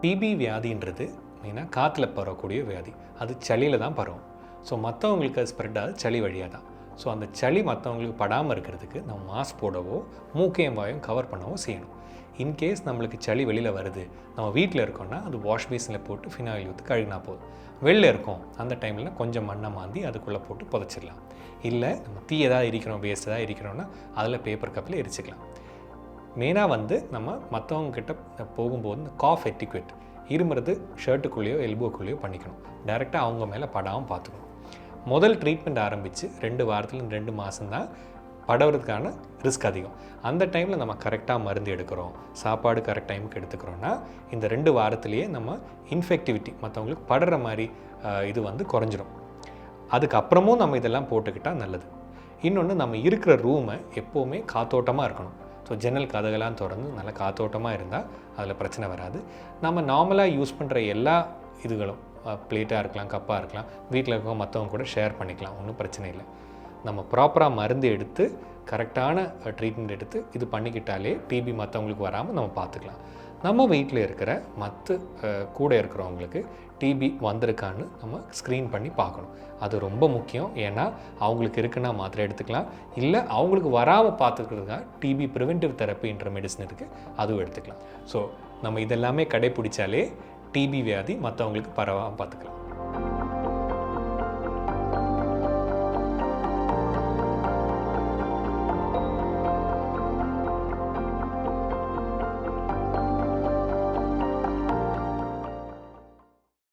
DP வியாதின்றது மெயினாக காற்றுல பரவக்கூடிய வியாதி. அது சளியில் தான் பரவும். ஸோ மற்றவங்களுக்கு அது ஸ்ப்ரெட் ஆகுது சளி வழியாக தான். ஸோ அந்த சளி மற்றவங்களுக்கு படாமல் இருக்கிறதுக்கு நம்ம மாஸ்க் போடவோ மூக்கையும் வாயும் கவர் பண்ணவோ செய்யணும். இன்கேஸ் நம்மளுக்கு சளி வெளியில் வருது, நம்ம வீட்டில் இருக்கோம்னா அது வாஷ் பேஸில் போட்டு ஃபினாயில் ஊற்றி கழுகினா போதும். வெளில இருக்கோம் அந்த டைமில் கொஞ்சம் மண்ணை மாந்தி அதுக்குள்ளே போட்டு புதைச்சிடலாம். இல்லை நம்ம தீ எதாவது எரிக்கிறோம், வேஸ்ட் எதாவது எரிக்கிறோன்னா அதில் பேப்பர் கப்பில் எரிச்சிக்கலாம். மெயினாக நம்ம மற்றவங்கக்கிட்ட போகும்போது இந்த காஃப் எட்டிக்வெட் இருமுறது ஷர்ட்டுக்குள்ளேயோ எல்போக்குள்ளேயோ பண்ணிக்கணும். டைரெக்டாக அவங்க மேலே படாமல் பார்த்துக்கணும். முதல் ட்ரீட்மெண்ட் ஆரம்பித்து 2 வாரத்தில் 2 மாதம்தான் படறதுக்கான ரிஸ்க் அதிகம். அந்த டைமில் நம்ம கரெக்டாக மருந்து எடுக்கிறோம், சாப்பாடு கரெக்ட் டைமுக்கு எடுத்துக்கிறோன்னா இந்த 2 வாரத்துலேயே நம்ம இன்ஃபெக்டிவிட்டி மற்றவங்களுக்கு படுற மாதிரி இது குறைஞ்சிரும். அதுக்கப்புறமும் நம்ம இதெல்லாம் போட்டுக்கிட்டால் நல்லது. இன்னொன்று, நம்ம இருக்கிற ரூமை எப்போவுமே காத்தோட்டமாக இருக்கணும். ஸோ ஜன்னல் கதகெல்லாம் திறந்து நல்லா காத்தோட்டமாக இருந்தால் அதில் பிரச்சனை வராது. நம்ம நார்மலாக யூஸ் பண்ணுற எல்லா இதுகளும் பிளேட்டாக இருக்கலாம், கப்பாக இருக்கலாம், வீட்டில் இருக்க மற்றவங்க கூட ஷேர் பண்ணிக்கலாம், ஒன்றும் பிரச்சனை இல்லை. நம்ம ப்ராப்பராக மருந்து எடுத்து கரெக்டான ட்ரீட்மெண்ட் எடுத்து இது பண்ணிக்கிட்டாலே டிபி மற்றவங்களுக்கு வராமல் நம்ம பார்த்துக்கலாம். நம்ம வீட்டில் இருக்கிற மற்ற கூட இருக்கிறவங்களுக்கு டிபி வந்திருக்கான்னு நம்ம ஸ்க்ரீன் பண்ணி பார்க்கணும். அது ரொம்ப முக்கியம். ஏன்னா அவங்களுக்கு இருக்குன்னா மாத்திரை எடுத்துக்கலாம், இல்லை அவங்களுக்கு வராமல் பார்த்துக்கிறதுக்காக டிபி ப்ரிவென்டிவ் தெரப்பின்ற மெடிசன் இருக்குது, அதுவும் எடுத்துக்கலாம். ஸோ நம்ம இதெல்லாமே கடைப்பிடிச்சாலே டிபி வியாதி மற்றவங்களுக்கு பரவாமல் பார்த்துக்கலாம்.